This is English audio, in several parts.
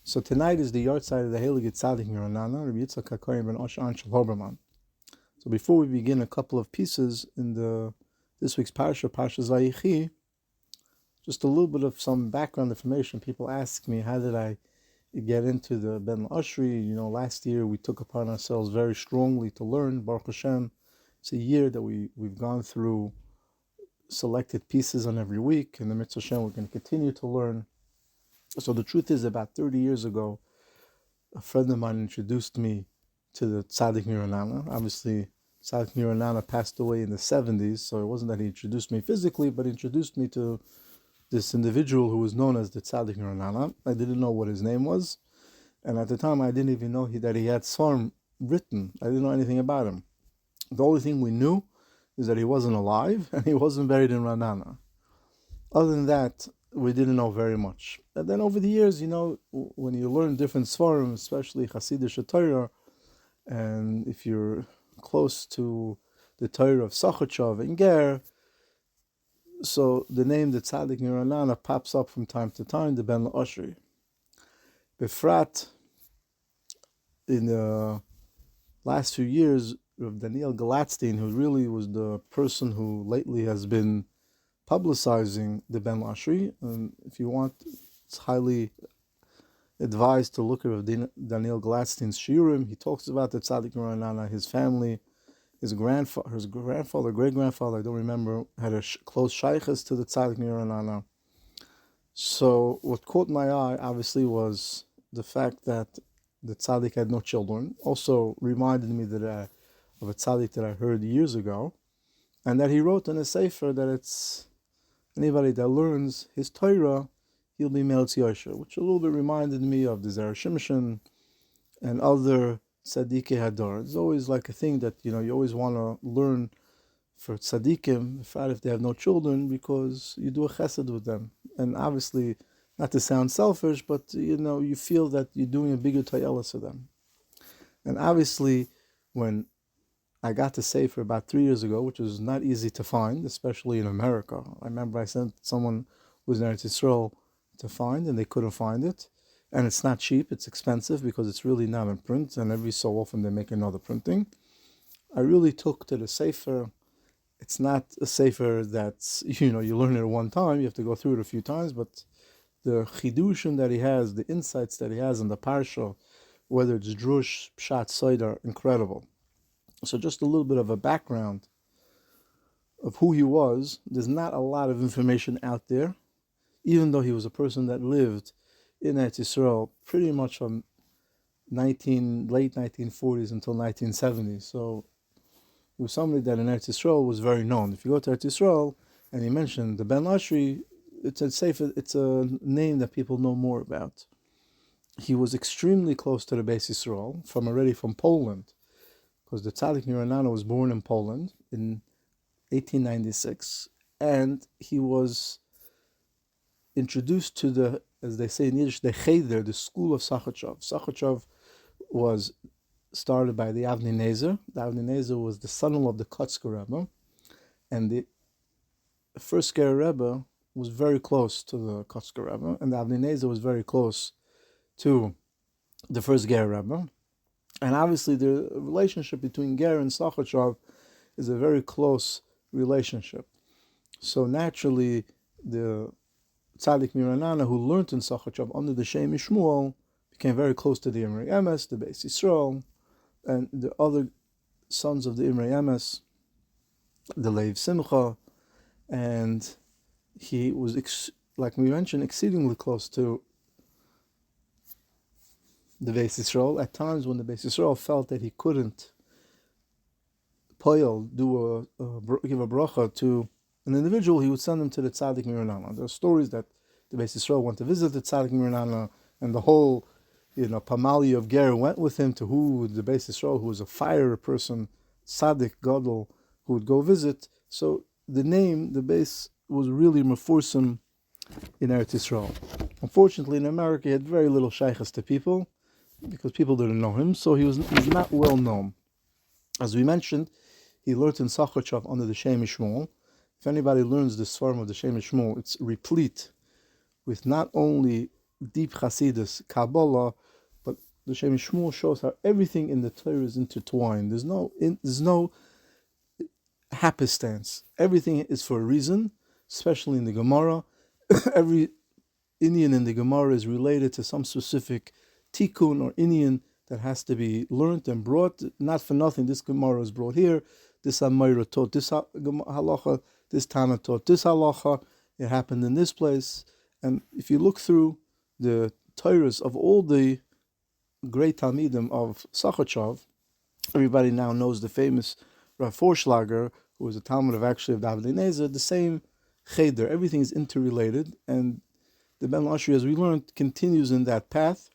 So tonight is the yard side of the Heilige Tzaddik Miranana, Rabbi Yitzchak HaKohen ben Oshan Shel Hoberman. So before we begin, a couple of pieces in this week's Parshat Vayichi, just a little bit of some background information. People ask me, how did I get into the Ben Ashri? Last year we took upon ourselves very strongly to learn, Baruch Hashem. It's a year that we've gone through selected pieces on every week, and the Mitzvah Hashem we're going to continue to learn. So the truth is, about 30 years ago, a friend of mine introduced me to the Tzaddik Miranana. Obviously, Tzaddik Miranana passed away in the 70s, so it wasn't that he introduced me physically, but he introduced me to this individual who was known as the Tzaddik Miranana. I didn't know what his name was, and at the time I didn't even know that he had Svarm written. I didn't know anything about him. The only thing we knew is that he wasn't alive and he wasn't buried in Ranana. Other than that, we didn't know very much. And then over the years, when you learn different Svarim, especially Hasidic Torah, and if you're close to the Torah of Sachachav and Ger, so the name the Tzaddik Miranana pops up from time to time, the Ben Ashri. Befrat, in the last few years, Rav Daniel Galatstein, who really was the person who lately has been publicizing the Ben Ashri, and if you want, it's highly advised to look at Rav Daniel Galatstein's shiurim. He talks about the Tzaddik Miranana, his family, his grandfather, great-grandfather, I don't remember, had a close shaykhus to the Tzaddik Miranana. So what caught my eye, obviously, was the fact that the Tzaddik had no children. Also reminded me that of a Tzaddik that I heard years ago, and that he wrote in a sefer that it's anybody that learns his Torah, he'll be Melitz Yosher, which a little bit reminded me of the Zera Shimshon and other Tzadikei Hadar. It's always like a thing that, you always want to learn for Tzadikim, if they have no children, because you do a chesed with them. And obviously, not to sound selfish, but, you feel that you're doing a bigger tayelis for them. And obviously, when I got to Sefer about 3 years ago, which was not easy to find, especially in America. I remember I sent someone who was in Eretz Yisrael to find, and they couldn't find it. And it's not cheap, it's expensive, because it's really not in print, and every so often they make another printing. I really took to the Sefer. It's not a Sefer that's, you learn it at one time, you have to go through it a few times, but the chidushim that he has, the insights that he has in the Parsha, whether it's Drush, Pshat, Sod, are incredible. So just a little bit of a background of who he was. There's not a lot of information out there, even though he was a person that lived in Eretz Yisrael pretty much from late 1940s until 1970s. So he was somebody that in Eretz Yisrael was very known. If you go to Eretz Yisrael and he mentioned the Ben Ashri, it's a name that people know more about. He was extremely close to the Beis Yisrael, from Poland, because the Tzaddik Miranana was born in Poland in 1896, and he was introduced to the, as they say in Yiddish, the Cheder, the school of Sachachav. Sachachav was started by the Avnei Nezer. The Avnei Nezer was the son-in-law of the Kotzker Rebbe, and the first Ger Rebbe was very close to the Kotzker Rebbe, and the Avnei Nezer was very close to the first Ger Rebbe. And obviously the relationship between Ger and Sachachav is a very close relationship. So naturally, the Tzaddik Miranana, who learned in Sachachav under the Shem Yishmuel, became very close to the Imrei Emes, the Beis Yisrael, and the other sons of the Imrei Emes, the Leiv Simcha, and he was, like we mentioned, exceedingly close to the Beis Yisrael. At times when the Beis Yisrael felt that he couldn't give a bracha to an individual, he would send them to the Tzaddik Miranana. There are stories that the Beis Yisrael went to visit the Tzaddik Miranana, and the whole, Pamali of Ger went with him to the Beis Yisrael, who was a fire person, Tzaddik Gadol, who would go visit. So the name, the Beis, was really mefursim in Eretz Yisrael. Unfortunately, in America, he had very little shaykhus to people, because people didn't know him, so he's not well known. As we mentioned, he learned in Sachachav under the Shem Yishmuel. If anybody learns the Svarim of the Shem Yishmuel, it's replete with not only deep Hasidus, Kabbalah, but the Shem Shmuel shows how everything in the Torah is intertwined. There's no happenstance. Everything is for a reason, especially in the Gemara. Every Indian in the Gemara is related to some specific tikkun or Indian that has to be learned and brought. Not for nothing, this Gemara is brought here. This Amayra taught this halacha. This Tana taught this halacha. It happened in this place. And if you look through the Torahs of all the great Talmidim of Sachachav, everybody now knows the famous Rav Vorschlager, who was a Talmud of David Nezer, the same cheder. Everything is interrelated, and the Ben Ashri, as we learned, continues in that path.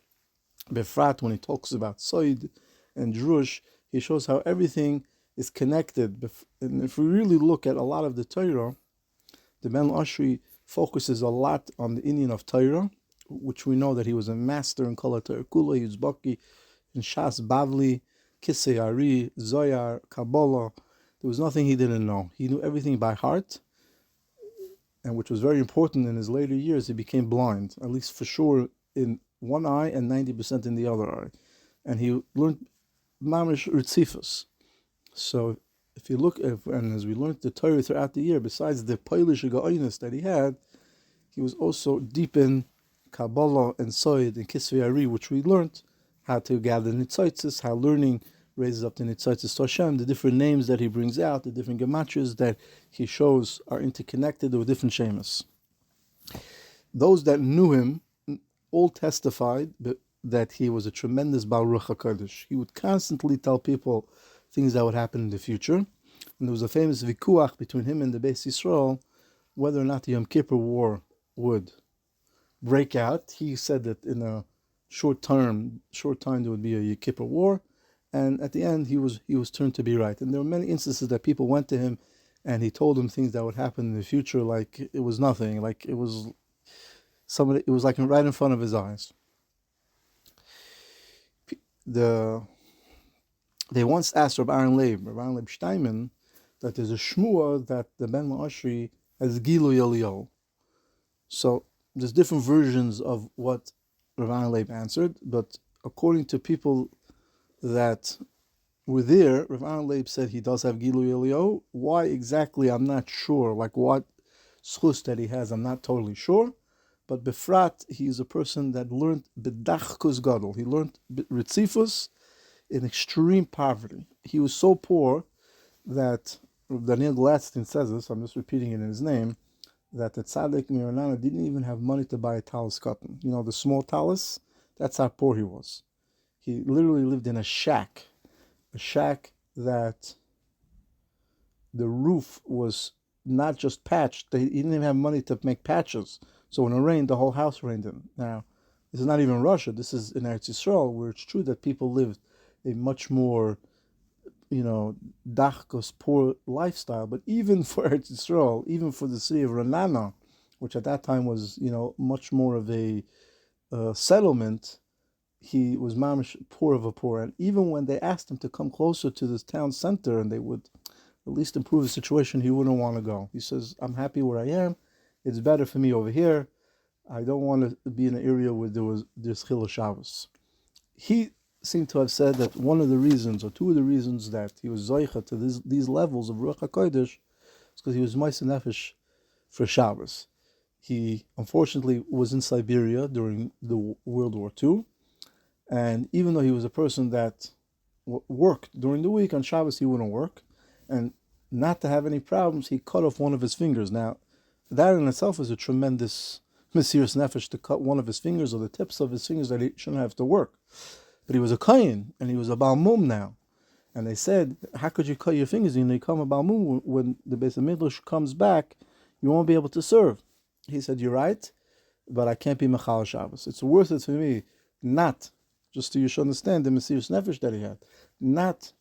Befrat, when he talks about Soid and Drush, he shows how everything is connected. And if we really look at a lot of the Torah, the Ben Ashri focuses a lot on the Indian of Torah, which we know that he was a master in Kol HaTorah Kula, he was Baki in Shas, Bavli, Kisei Ari, Zoyar, Kabbalah. There was nothing he didn't know. He knew everything by heart, and which was very important in his later years. He became blind, at least for sure in one eye and 90% in the other eye. And he learned Mamish Ritzifus. So if you look at, and as we learned the Torah throughout the year, besides the Polish Gaoinus that he was also deep in Kabbalah and Soid and Kisvei Ari, which we learned how to gather Nitzotzes, how learning raises up the Nitzotzes to Hashem, the different names that he brings out, the different gematrias that he shows are interconnected with different shemas. Those that knew him all testified that he was a tremendous Baruch HaKadosh. He would constantly tell people things that would happen in the future. And there was a famous vikuach between him and the Beis Yisrael whether or not the Yom Kippur War would break out. He said that in a short time there would be a Yom Kippur War, and at the end he was turned to be right. And there were many instances that people went to him and he told them things that would happen in the future like it was nothing, like it was like right in front of his eyes. They once asked Rabbi Aaron Leib Steinman, that there's a shmua that the Ben Ashri has Gilu Yelio. So there's different versions of what Rabbi Aaron Leib answered, but according to people that were there, Rabbi Aaron Leib said he does have Gilu Yelio. Why exactly, I'm not sure. Like what schus that he has, I'm not totally sure. But Befrat, he is a person that learned B'dachkus Gadol. He learned Ritzifus in extreme poverty. He was so poor that Daniel Gladstein says this, I'm just repeating it in his name, that the Tzaddik Miranana didn't even have money to buy a talus cotton. You know, the small talus, that's how poor he was. He literally lived in a shack that the roof was not just patched. He didn't even have money to make patches. So when it rained, the whole house rained in. Now, this is not even Russia. This is in Eretz Yisrael, where it's true that people lived a much more, dachkos, poor lifestyle. But even for Eretz Yisrael, even for the city of Ranana, which at that time was, much more of a settlement, he was mamish poor of a poor. And even when they asked him to come closer to this town center and they would at least improve the situation, he wouldn't want to go. He says, I'm happy where I am. It's better for me over here. I don't want to be in an area where there's Chil Shabbos. He seemed to have said that one of the reasons, or two of the reasons, that he was Zoicha to these levels of Ruach HaKodesh is because he was Ma'aseh Nefesh for Shabbos. He, unfortunately, was in Siberia during the World War II, and even though he was a person that worked during the week, on Shabbos he wouldn't work, and not to have any problems, he cut off one of his fingers. Now, that in itself is a tremendous Mesiras Nefesh, to cut one of his fingers or the tips of his fingers that he shouldn't have to work. But he was a Kayin, and he was a Baal Mum now. And they said, how could you cut your fingers? You become a Baal Mum. When the Beis HaMikdash comes back, you won't be able to serve. He said, you're right, but I can't be Mechal Shabbos. It's worth it for me not, just so you should understand the Mesiras Nefesh that he had, not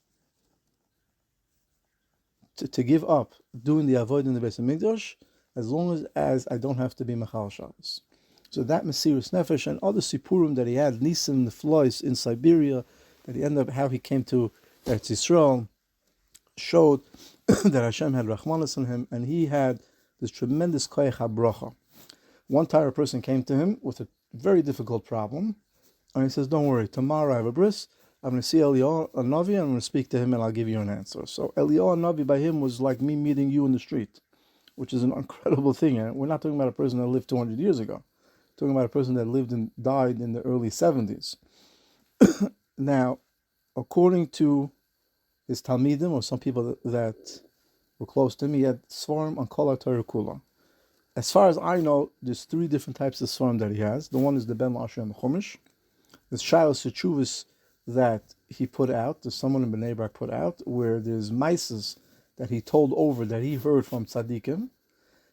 to give up doing the Avodah in the Beis HaMikdash, as long as I don't have to be Mechal Shabbos. So that Mesiras Nefesh and other Sipurim that he had, Nisan, the Flois in Siberia, that he ended up, how he came to Eretz Yisrael, showed that Hashem had Rachmanis on him, and he had this tremendous Koyach HaBracha. One Torah person came to him with a very difficult problem. And he says, don't worry, tomorrow I have a bris, I'm going to see Eliyahu Navi, and I'm going to speak to him, and I'll give you an answer. So Eliyahu Navi by him was like me meeting you in the street, which is an incredible thing. And we're not talking about a person that lived 200 years ago. We're talking about a person that lived and died in the early 70s. Now, according to his Talmidim, or some people that were close to him, he had Svarim on Kol HaTorah Kula. As far as I know, there's 3 different types of Svarim that he has. The one is the Ben Lashon and the Chumash. There's Shilas Sechuvas that he put out, there's someone in Bnei Brak put out, where there's Maises that he told over, that he heard from Tzaddikim.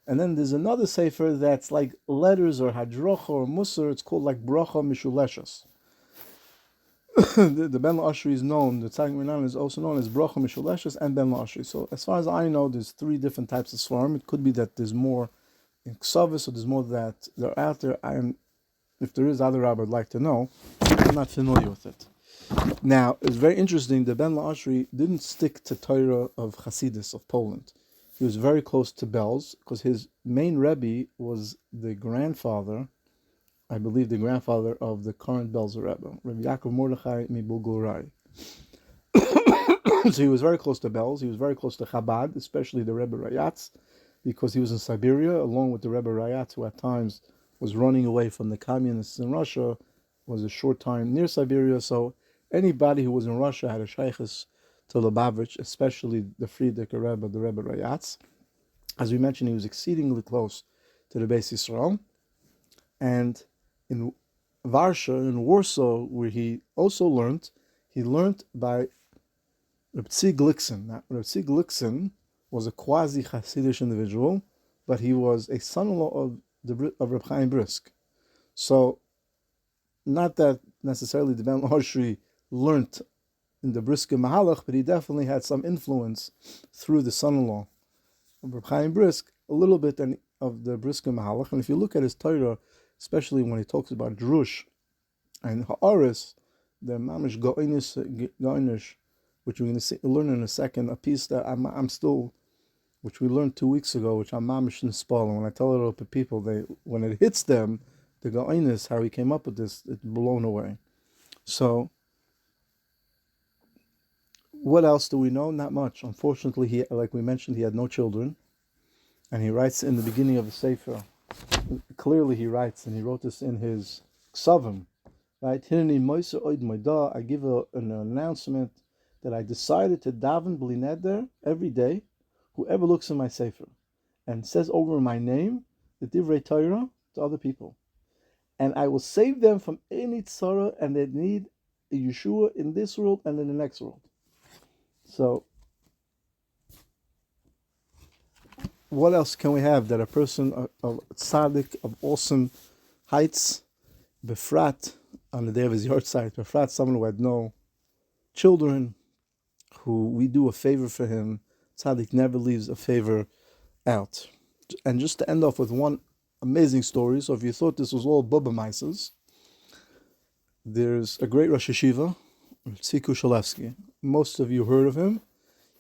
And then there's another Sefer that's like letters or Hadrocha or Musar, it's called like Bracha Mishuleshes. the Ben Lashri is known, the Tzaddik Minan is also known as Bracha Mishuleshes and Ben Lashri. So as far as I know, there's 3 different types of Svarim. It could be that there's more in Ksavis, or there's more that they're out there. If there is other Rabbi, I'd like to know. I'm not familiar with it. Now, it's very interesting, the Ben Lashri didn't stick to Torah of Hasidus of Poland. He was very close to Belz, because his main Rebbe was the grandfather, I believe the grandfather of the current Belzer Rebbe, Rabbi Yaakov Mordechai Mibulgurai. So he was very close to Belz, he was very close to Chabad, especially the Rebbe Rayatz, because he was in Siberia, along with the Rebbe Rayatz, who at times was running away from the communists in Russia, was a short time near Siberia. So anybody who was in Russia had a shaykhus to Lubavitch, especially the Frierdiker Rebbe, the Rebbe Rayatz. As we mentioned, he was exceedingly close to the Beis Yisrael. And in Varsha, in Warsaw, where he also learned, he learned by Reb Tzvi Glickson. Now, Reb Tzvi Glickson was a quasi-Hasidic individual, but he was a son-in-law of Reb Chaim Brisk. So, not that necessarily the Ben Lashri learnt in the Brisker Mahalach, but he definitely had some influence through the son-in-law of Reb Chaim Brisk, a little bit of the Brisker Mahalach. And if you look at his Torah, especially when he talks about Drush and Ha'aris, the Mamish Goinish, which we're going to learn in a second, a piece that I'm still, which we learned 2 weeks ago, which I'm Mamish in Spal, and when I tell it to people, when it hits them, the Goinish, how he came up with this, it's blown away. So, what else do we know? Not much. Unfortunately, he, like we mentioned, he had no children. And he writes in the beginning of the Sefer, clearly he writes, and he wrote this in his Ksavim, right? I give an announcement that I decided to daven bli neder every day, whoever looks in my Sefer, and says over my name, the Divrei Torah, to other people. And I will save them from any tzara, and they need a Yeshua in this world and in the next world. So, what else can we have that a person of tzaddik, of awesome heights, befrat, on the day of his yahrzeit, befrat, someone who had no children, who we do a favor for him, tzaddik never leaves a favor out. And just to end off with one amazing story, so if you thought this was all Bubba Mises, there's a great Rosh Yeshiva, Tziku Shalevsky. Most of you heard of him.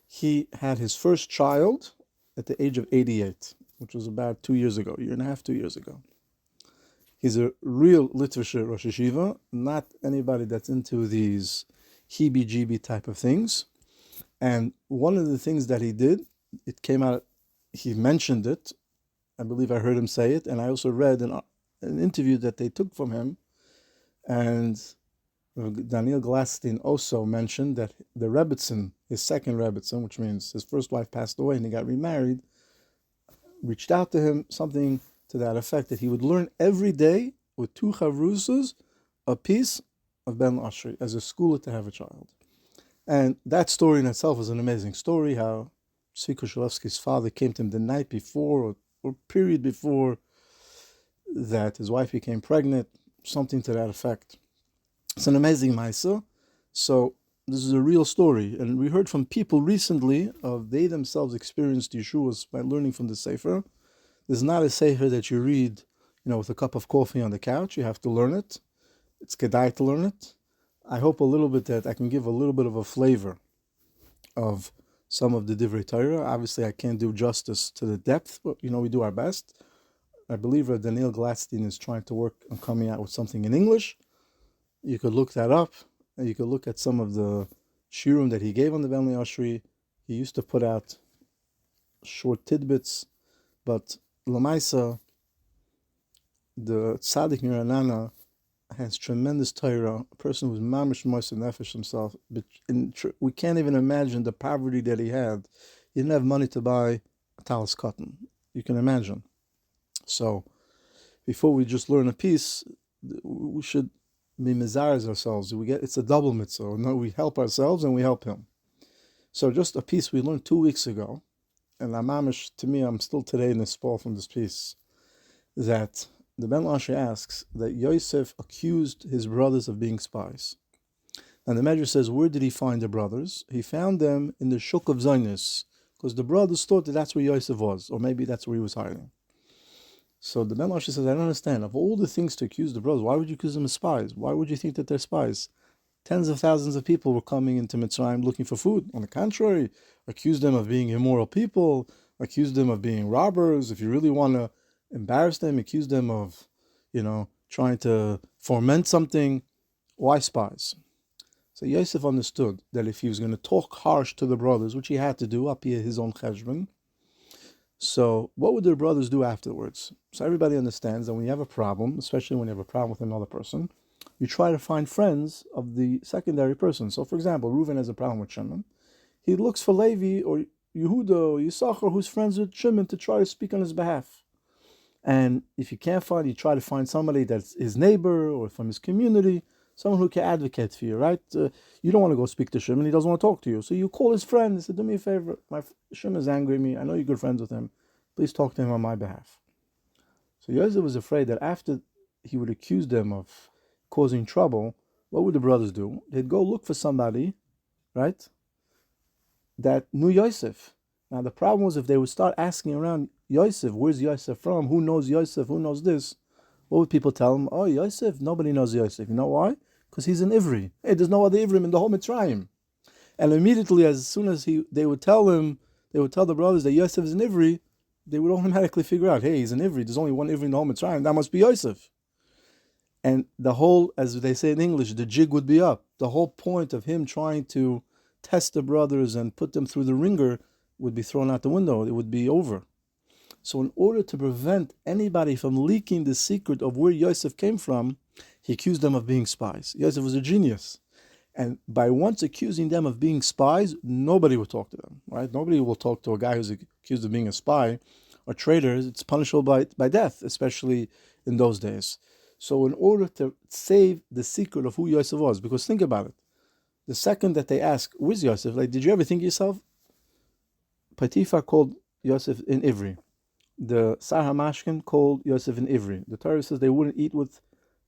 He had his first child at the age of 88, which was about 2 years ago, 2 years ago. He's a real literature Rosh Yeshiva, not anybody that's into these heebie-jeebie type of things. And one of the things that he did, it came out, he mentioned it, I believe I heard him say it, and I also read an interview that they took from him, and Daniel Glasstein also mentioned that the Rebbitzin, his second Rebbitzin, which means his first wife passed away and he got remarried, reached out to him, something to that effect, that he would learn every day with 2 chavrusas a piece of Ben Lashri as a schooler to have a child. And that story in itself is an amazing story, how Tzvi Shalevsky's father came to him the night before, or period before that his wife became pregnant, something to that effect. It's an amazing Maisa. So this is a real story. And we heard from people recently of they themselves experienced Yeshuas by learning from the Sefer. There's not a Sefer that you read, with a cup of coffee on the couch. You have to learn it. It's kedai to learn it. I hope a little bit that I can give a little bit of a flavor of some of the Divrei Torah. Obviously, I can't do justice to the depth, but we do our best. I believe Daniel Gladstein is trying to work on coming out with something in English. You could look that up, and you could look at some of the shiurim that he gave on the Ben Ashri. He used to put out short tidbits, but Lamaisa, the Tzaddik Miranana, has tremendous Torah, a person who's mamish moist nefesh himself. But we can't even imagine the poverty that he had. He didn't have money to buy a talis cotton. You can imagine. So, before we just learn a piece, we should be mizarez ourselves. It's a double mitzvah. No, we help ourselves and we help him. So, just a piece we learned 2 weeks ago, and mamish, to me, I'm still today in this fall from this piece, that the Ben Lashe asks that Yosef accused his brothers of being spies. And the Medrash says, where did he find the brothers? He found them in the Shuk of Zionis, because the brothers thought that that's where Yosef was, or maybe that's where he was hiding. So the Ben Lashe says, I don't understand. Of all the things to accuse the brothers, why would you accuse them of spies? Why would you think that they're spies? Tens of thousands of people were coming into Mitzrayim looking for food. On the contrary, accuse them of being immoral people, accuse them of being robbers. If you really want to embarrass them, accuse them of, trying to foment something. Why spies? So Yosef understood that if he was going to talk harsh to the brothers, which he had to do up here his own cheshbon, so what would the brothers do afterwards? So everybody understands that when you have a problem, especially when you have a problem with another person, you try to find friends of the secondary person. So for example, Reuven has a problem with Shimon. He looks for Levi or Yehuda or Yisachar who's friends with Shimon to try to speak on his behalf. And if you can't find, you try to find somebody that's his neighbor or from his community, someone who can advocate for you, right? You don't want to go speak to Shimon, he doesn't want to talk to you. So you call his friend and say, do me a favor, Shimon is angry at me, I know you're good friends with him, please talk to him on my behalf. So Yosef was afraid that after he would accuse them of causing trouble, what would the brothers do? They'd go look for somebody, right, that knew Yosef. Now the problem was if they would start asking around Yosef, where's Yosef from? Who knows Yosef? Who knows this? What would people tell him? Oh, Yosef, nobody knows Yosef. You know why? Because he's an Ivri. Hey, there's no other Ivrim in the whole Mitzrayim. And immediately, as soon as they would tell the brothers that Yosef is an Ivri, they would automatically figure out, hey, he's an Ivri. There's only one Ivri in the whole Mitzrayim. That must be Yosef. And the whole, as they say in English, the jig would be up. The whole point of him trying to test the brothers and put them through the ringer would be thrown out the window. It would be over. So in order to prevent anybody from leaking the secret of where Yosef came from, he accused them of being spies. Yosef was a genius. And by once accusing them of being spies, nobody would talk to them, right? Nobody will talk to a guy who's accused of being a spy or traitor. It's punishable by death, especially in those days. So in order to save the secret of who Yosef was, because think about it, the second that they ask, where's Yosef? Like, did you ever think yourself? Potiphar called Yosef in Ivri. The Sar HaMashkin called Yosef an Ivri. The Torah says they wouldn't eat with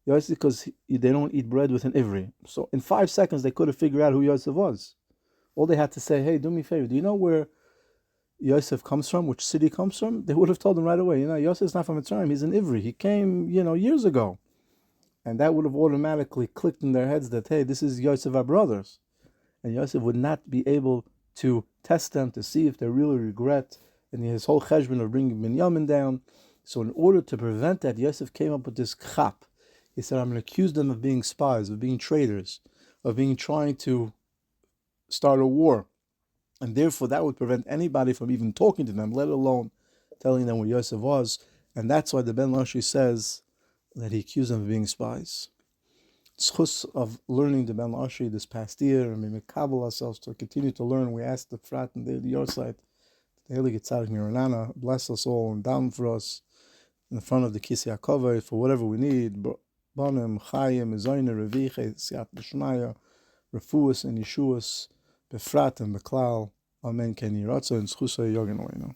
Yosef because they don't eat bread with an Ivri. So in 5 seconds they could have figured out who Yosef was. All they had to say, hey, do me a favor, do you know where Yosef comes from, which city he comes from? They would have told them right away, Yosef's not from Mitzrayim, he's an Ivri. He came, years ago. And that would have automatically clicked in their heads that, hey, this is Yosef, our brothers. And Yosef would not be able to test them to see if they really regret and his whole cheshbon of bringing Binyamin down. So in order to prevent that, Yosef came up with this chap. He said, I'm going to accuse them of being spies, of being traitors, of trying to start a war. And therefore that would prevent anybody from even talking to them, let alone telling them where Yosef was. And that's why the Ben Lashi says that he accused them of being spies. Tzchus of learning the Ben Lashi this past year, and we mekabel ourselves to continue to learn. We ask the Frat and the your side, the Heilige Tzaddik Miranana, bless us all and down for us in the front of the Kisei HaKavod for whatever we need. Banim, Chayim, Zoyne, Reviche, Siyat B'Shmaya, Refuas and Yeshuas, Befrat and Beklal. Amen. Ken Yiratza and Tzchus Yogan Oinu.